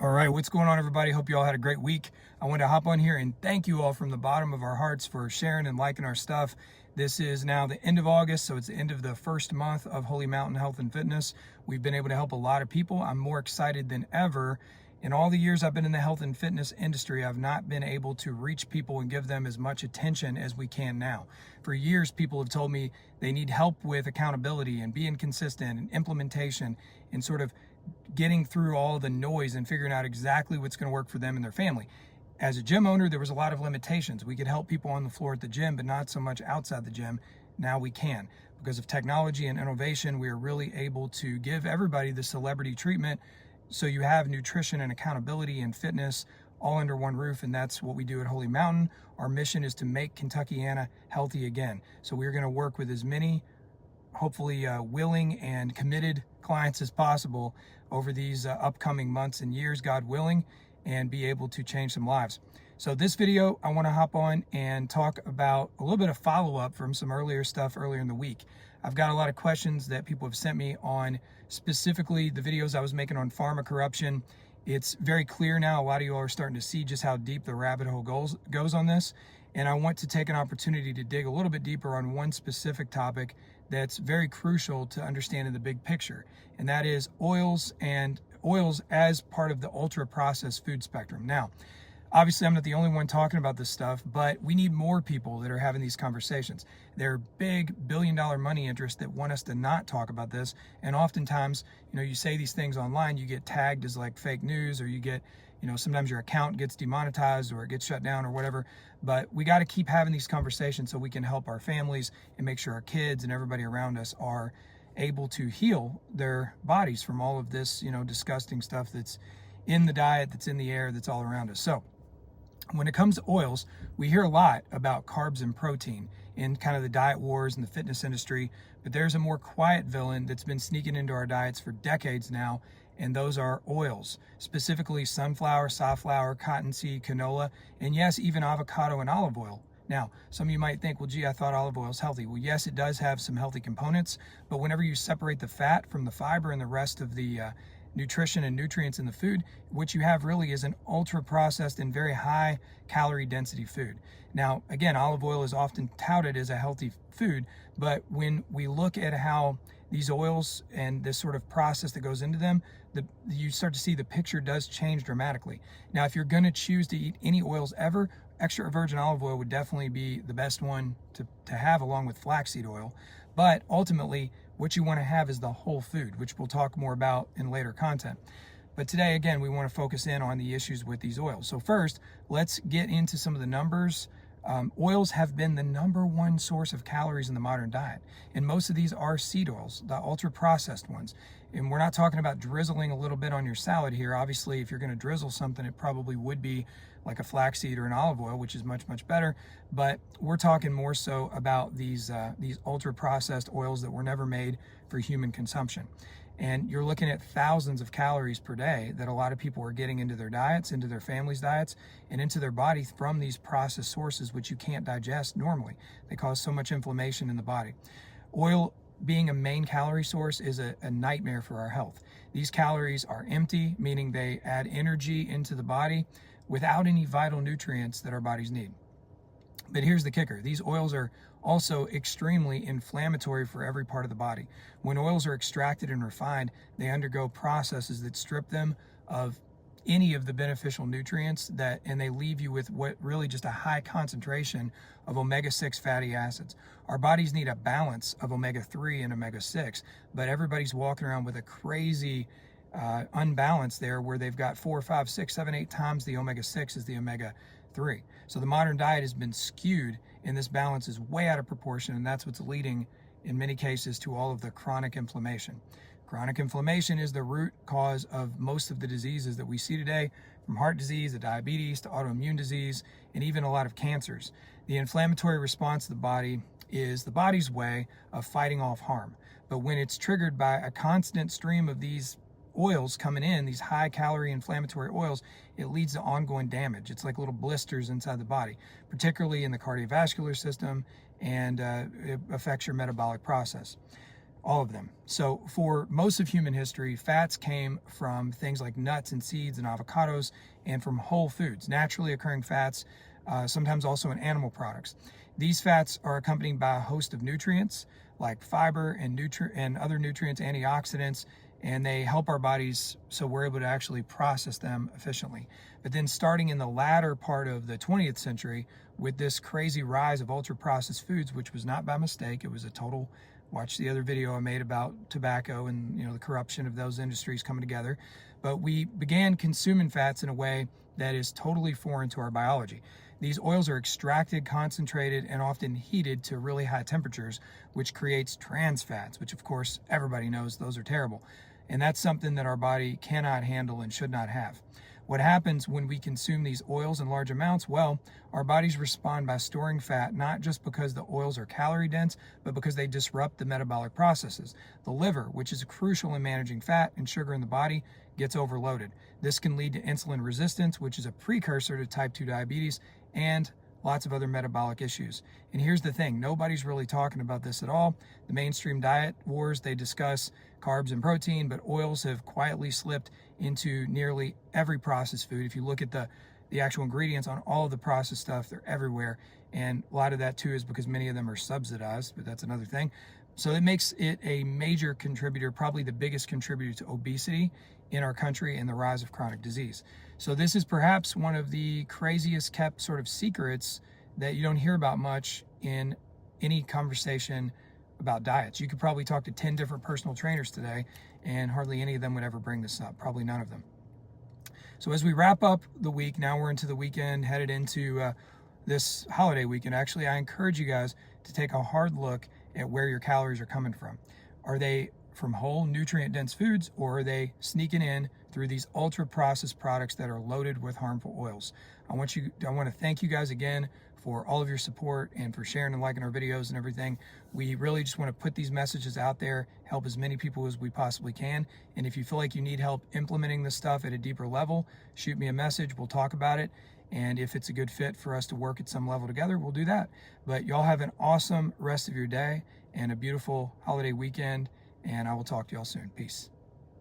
All right, what's going on, everybody? Hope you all had a great week. I wanted to hop on here and thank you all from the bottom of our hearts for sharing and liking our stuff. This is now the end of August, so it's the end of the first month of Holy Mountain Health and Fitness. We've been able to help a lot of people. I'm more excited than ever. In all the years I've been in the health and fitness industry, I've not been able to reach people and give them as much attention as we can now. For years, people have told me they need help with accountability and being consistent and implementation and sort of getting through all the noise and figuring out exactly what's going to work for them and their family. As a gym owner, there was a lot of limitations. We could help people on the floor at the gym, but not so much outside the gym. Now we can. Because of technology and innovation, we are really able to give everybody the celebrity treatment. So you have nutrition and accountability and fitness all under one roof, and that's what we do at Holy Mountain. Our mission is to make Kentuckiana healthy again. So we're going to work with as many hopefully willing and committed clients as possible over these upcoming months and years, God willing, and be able to change some lives. So this video, I want to hop on and talk about a little bit of follow-up from some earlier stuff earlier in the week. I've got a lot of questions that people have sent me on specifically the videos I was making on pharma corruption. It's very clear now, a lot of you all are starting to see just how deep the rabbit hole goes on this. And I want to take an opportunity to dig a little bit deeper on one specific topic that's very crucial to understanding the big picture. And that is oils as part of the ultra processed food spectrum. Now, obviously I'm not the only one talking about this stuff, but we need more people that are having these conversations. There are big billion-dollar money interests that want us to not talk about this. And oftentimes, you say these things online, you get tagged as like fake news, or you get, sometimes your account gets demonetized or it gets shut down or whatever. But we got to keep having these conversations so we can help our families and make sure our kids and everybody around us are able to heal their bodies from all of this, disgusting stuff that's in the diet, that's in the air, that's all around us. So when it comes to oils, we hear a lot about carbs and protein in kind of the diet wars and the fitness industry, but there's a more quiet villain that's been sneaking into our diets for decades now, and those are oils, specifically sunflower, safflower, cottonseed, canola, and yes, even avocado and olive oil. Now, some of you might think, well, gee, I thought olive oil is healthy. Well, yes, it does have some healthy components, but whenever you separate the fat from the fiber and the rest of the nutrition and nutrients in the food, what you have really is an ultra processed and very high calorie density food. Now, again, olive oil is often touted as a healthy food, but when we look at how these oils and this sort of process that goes into them, you start to see the picture does change dramatically. Now, if you're going to choose to eat any oils ever, extra virgin olive oil would definitely be the best one to have, along with flaxseed oil. But ultimately, what you want to have is the whole food, which we'll talk more about in later content. But today, again, we want to focus in on the issues with these oils. So first, let's get into some of the numbers. Oils have been the #1 source of calories in the modern diet. And most of these are seed oils, the ultra processed ones. And we're not talking about drizzling a little bit on your salad here. Obviously, if you're going to drizzle something, it probably would be like a flaxseed or an olive oil, which is much, much better. But we're talking more so about these ultra processed oils that were never made for human consumption. And you're looking at thousands of calories per day that a lot of people are getting into their diets, into their families' diets, and into their body from these processed sources, which you can't digest normally. They cause so much inflammation in the body. Oil being a main calorie source is a nightmare for our health. These calories are empty, meaning they add energy into the body without any vital nutrients that our bodies need. But here's the kicker. These oils are also extremely inflammatory for every part of the body. When oils are extracted and refined, they undergo processes that strip them of any of the beneficial nutrients and they leave you with what really just a high concentration of omega-6 fatty acids. Our bodies need a balance of omega-3 and omega-6, but everybody's walking around with a crazy unbalance there where they've got 4, 5, 6, 7, 8 times the omega-6 as the omega-3. So the modern diet has been skewed, and this balance is way out of proportion, and that's what's leading in many cases to all of the chronic inflammation. Chronic inflammation is the root cause of most of the diseases that we see today, from heart disease to diabetes to autoimmune disease, and even a lot of cancers. The inflammatory response of the body is the body's way of fighting off harm. But when it's triggered by a constant stream of these oils coming in, these high calorie inflammatory oils, it leads to ongoing damage. It's like little blisters inside the body, particularly in the cardiovascular system, and it affects your metabolic process. all of them. So for most of human history, fats came from things like nuts and seeds and avocados, and from whole foods, naturally occurring fats, sometimes also in animal products. These fats are accompanied by a host of nutrients like fiber and other nutrients, antioxidants, and they help our bodies so we're able to actually process them efficiently. But then starting in the latter part of the 20th century, with this crazy rise of ultra processed foods, which was not by mistake, it was a total, watch the other video I made about tobacco and the corruption of those industries coming together. But we began consuming fats in a way that is totally foreign to our biology. These oils are extracted, concentrated, and often heated to really high temperatures, which creates trans fats, which of course everybody knows those are terrible. And that's something that our body cannot handle and should not have. What happens when we consume these oils in large amounts? Well, our bodies respond by storing fat, not just because the oils are calorie dense, but because they disrupt the metabolic processes. The liver, which is crucial in managing fat and sugar in the body, gets overloaded. This can lead to insulin resistance, which is a precursor to type 2 diabetes, and lots of other metabolic issues. And here's the thing, nobody's really talking about this at all. The mainstream diet wars, they discuss carbs and protein, but oils have quietly slipped into nearly every processed food. If you look at the actual ingredients on all of the processed stuff, they're everywhere. And a lot of that too is because many of them are subsidized, but that's another thing. So it makes it a major contributor, probably the biggest contributor to obesity in our country and the rise of chronic disease. So this is perhaps one of the craziest kept sort of secrets that you don't hear about much in any conversation about diets. You could probably talk to 10 different personal trainers today and hardly any of them would ever bring this up, probably none of them. So as we wrap up the week, now we're into the weekend, headed into this holiday weekend. Actually, I encourage you guys to take a hard look at where your calories are coming from. Are they from whole nutrient-dense foods, or are they sneaking in through these ultra-processed products that are loaded with harmful oils? I want to thank you guys again for all of your support and for sharing and liking our videos and everything. We really just want to put these messages out there, help as many people as we possibly can. And if you feel like you need help implementing this stuff at a deeper level, shoot me a message. We'll talk about it. And if it's a good fit for us to work at some level together, we'll do that. But y'all have an awesome rest of your day and a beautiful holiday weekend. And I will talk to y'all soon. Peace.